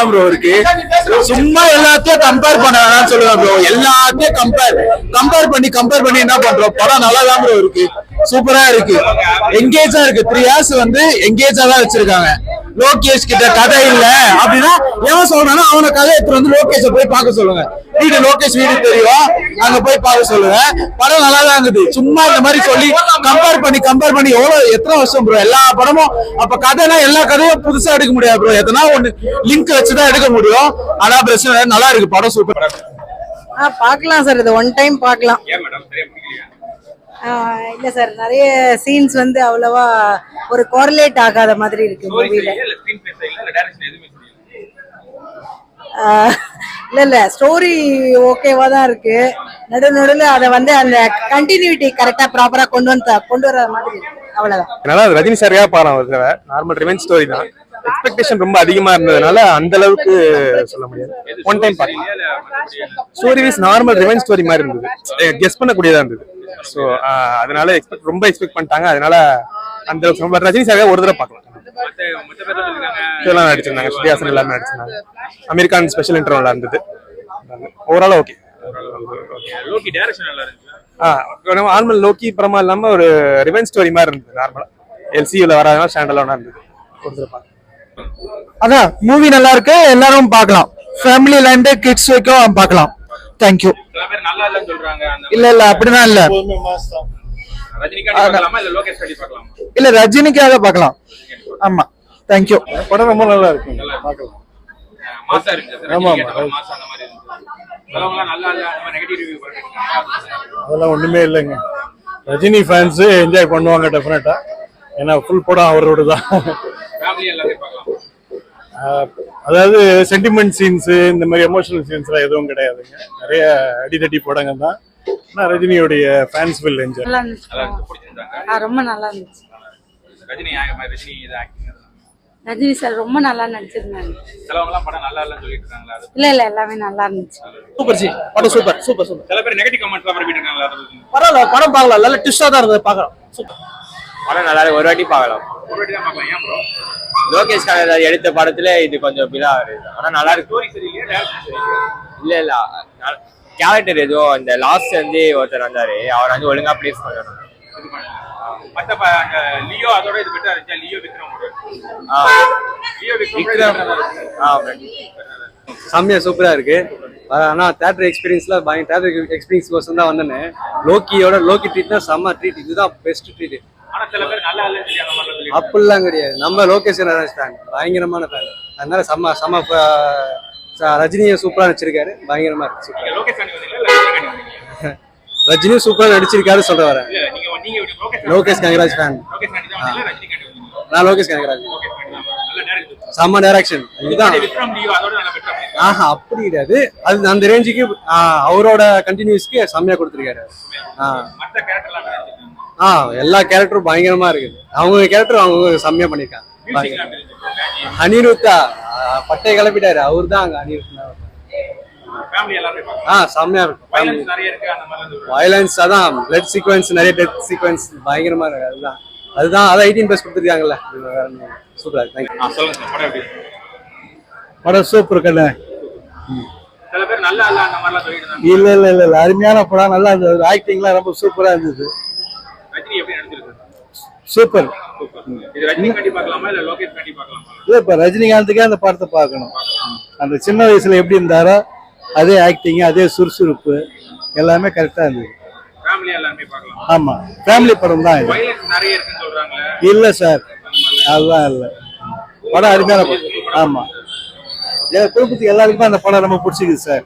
தான் ப்ரோ இருக்கு. சும்மா எல்லாத்தையும் கம்பேர் பண்ண வேணாம்னு சொல்லுவேன் ப்ரோ. எல்லாத்தையும் கம்பேர் பண்ணி என்ன பண்றோம், படம் நல்லா தான் ப்ரோ இருக்கு, சூப்பரா இருக்கு, எங்கேஜா இருக்கு. 3 hours வந்து எங்கேஜா தான் வச்சிருக்காங்க. லோகேஷ் கிட்ட கதை இல்ல அப்படின்னா ஏன் சொல்றானா, அவன கதை எடுத்து வந்து லோகேஷ போய் பார்க்க சொல்லுங்க. லோகேஷ் வீடு தெரியும், அங்க போய் பார்க்க சொல்லுங்க. படம் நல்லா தான் இருக்குது. சும்மா இந்த மாதிரி சொல்லி கம்பேர் பண்ணி எவ்வளவு எத்தனை வருஷம் ப்ரோ எல்லா படமும். அப்ப கதைனா எல்லா கதையும் புதுசா எடுக்க முடியாது ப்ரோ, எதனா ஒண்ணு லிங்க் வச்சுதான் எடுக்க முடியும். ஆனா பிரச்சனை நல்லா இருக்கு, படம் சூப்பர். பாக்கலாம் சார், இது ஒன் டைம் பாக்கலாம். இல்ல சார், நிறைய சீன்ஸ் வந்து அவ்வளவா ஒரு கோரிலேட் ஆகாத மாதிரி இருக்கு மூவில. இல்ல ஸ்டோரி ஓகேவா தான் இருக்கு. நடுநடுல அத வந்து அந்த கண்டினியூட்டி கரெக்டா ப்ராப்பரா கொண்டு வர மாதிரி அவ்வளவுதான். அதனால ரஜினி சாரியா பாருங்க. நார்மல் ரிவெஞ்ச் ஸ்டோரி தான். எக்ஸ்பெக்டேஷன் ரொம்ப அதிகமா இருந்ததுனால அந்த அளவுக்கு சொல்ல முடியாது. ஒன் டைம் பார்க்கலாம். Story wise normal revenge story மாதிரி இருந்தது, கெஸ் பண்ணக்கூடியதா இருந்தது. ஸோ அதனால ரொம்ப எக்ஸ்பெக்ட் பண்ணிட்டாங்க. அதனால அந்த அளவுக்கு ரஜினி சாரியா ஒரு தடவை பார்க்கலாம். இதெல்லாம் நடிச்சிருந்தாங்க, ஸ்ரீஹாசன் எல்லாமே நடிச்சிருந்தாங்க. அமெரிக்கான் ஸ்பெஷல் இன்ட்ரோ நல்லா இருந்தது. Overall okay. நார்மல் லோக்கி படமா இல்லாம ஒரு ரிவெஞ்ச் ஸ்டோரி மாதிரி இருந்தது. நார்மலா எல்சியூல வராதனால ஸ்டாண்டலோனா இருந்தது. அதான் மூவி நல்லா இருக்கு, எல்லாரும் பார்க்கலாம். ஃபேமிலில இருந்து கிட்ஸ் வரைக்கும் பார்க்கலாம். தேங்க்யூ. இல்ல அப்படிதான் இல்ல, இல்ல ரஜினிக்காக பார்க்கலாம். ஆமா, தேங்க்யூ. படம் ரொம்ப நல்லா இருக்கு, பார்க்கலாம். அதெல்லாம் ஒண்ணுமே இல்லைங்க. ரஜினி ஃபேன்ஸ் என்ஜாய் பண்ணுவாங்க டெஃபினட்டா. ஏன்னா ஃபுல் படம் அவரோட தான். அதாவது சென்டிமெண்ட் சீன்ஸ், இந்த மாதிரி எமோஷனல் சீன்ஸ் எல்லாம் எதுவும் கிடையாதுங்க. நிறைய அடிதடி படங்கள் தான். ஆனா ரஜினியோடைய ஃபேன்ஸ் வில் என்ஜாய். ரொம்ப நல்லா இருந்துச்சு. ரஜினி சார் ரொம்ப நல்லா நடிச்சிருந்தாங்க. இல்ல எல்லாமே நல்லா இருந்துச்சு. சூப்பர் ஜி, படம் சூப்பர் சூப்பர் சூப்பர். சில பேர் நெகட்டிவ் கமெண்ட்ஸ் எல்லாம் பண்ணிட்டு இருக்காங்க. பரவாயில்ல, படம் பார்க்கலாம். நல்ல ட்விஸ்டா தான் இருந்தது, பார்க்கலாம். சூப்பர் படம் நல்லா இருக்கு. ஒரு வாட்டி பார்க்கலாம். ஒரு வாட்டி தான் பார்க்கலாம். ஏன் ப்ரோ? லோகேஷ் கனகராஜ் எடுத்த படத்துல இது கொஞ்சம் பிலா இருக்கு. ஆனா நல்லா இருக்கு. ஸ்டோரி சரியில்லையா, டைரக்ஷன் சரியில்லையா? இல்ல கேரக்டர் ஏதோ இந்த லாஸ்ட் வந்து ஒருத்தர் வந்தாரு, அவர் வந்து ஒழுங்கா பிளேஸ் பண்ணணும். மத்த அந்த லியோ அதோட இது பெட்டரா இருந்துச்சு. லியோ விக்ரம் செம்மையா சூப்பரா இருக்கு. ஆனா தியேட்டர் எக்ஸ்பீரியன்ஸ்ல தியேட்டர் எக்ஸ்பீரியன்ஸ் கோசம் தான் வந்தேன்னு. லோக்கி ட்ரீட் தான் செம்ம ட்ரீட், இதுதான் பெஸ்ட் ட்ரீட். ஆனா சில பேர் நல்லா இல்லன்னு சொல்லி அந்த மாதிரி சொல்லி அப்படிலாம் கிடையாது. நம்ம லோகேஷ் கனகராஜ் ஃபேன், பயங்கரமான ஃபேன். அதனால செம்ம ரஜினியை சூப்பரா நடிச்சிருக்காரு, பயங்கரமா இருக்கு. சூப்பரா லோகேஷ் காண்டி வந்தீங்களா? ரஜினியும் சூப்பரா நடிச்சிருக்காரு சொல்ற வரேன். லோகேஷ் கனகராஜ் ஃபேன். நான் லோகேஷ் கனகராஜ். செம்ம டைரக்ஷன் இதுதான். அப்படி கிடையாது, அது அந்த ரேஞ்சுக்கு அவரோட கண்டினியூஸ்க்கு செம்மையா கொடுத்துருக்காரு. எல்லா கேரக்டரும் பயங்கரமா இருக்குது. அவங்க கேரக்டர் அவங்க செம்மையா பண்ணிருக்காங்க. அனிருத்தா பட்டை கிளப்பிட்டாரு, அவரு தான் அங்க அனிருத்தா. செம்மையா இருக்கும். வயலன்ஸ், அதான் பிளட் சீக்வன்ஸ், நிறைய டெத் சீக்வன்ஸ் பயங்கரமா இருக்கு. அதுதான் 18+ கொடுத்துருக்காங்கல்ல. சூப்பரா இருக்கு. படம் சூப்பர் கண்ணு. இல்ல அருமையான படம், நல்லா இருந்தது. ஆக்டிங்லாம் ரொம்ப சூப்பரா இருந்தது. சூப்பர். இல்ல இப்ப ரஜினிகாந்துக்கே அந்த படத்தை பார்க்கணும். அந்த சின்ன வயசுல எப்படி இருந்தாரோ அதே ஆக்டிங், அதே சுறுசுறுப்பு எல்லாமே கரெக்டா இருந்தது. ஆமா, ஃபேமிலி படம் தான் இது. இல்ல சார், அதுதான் இல்ல. படம் அருமையான படம். ஆமா, குடும்பத்துக்கு எல்லாருக்குமே அந்த படம் ரொம்ப பிடிச்சிருக்கு சார்.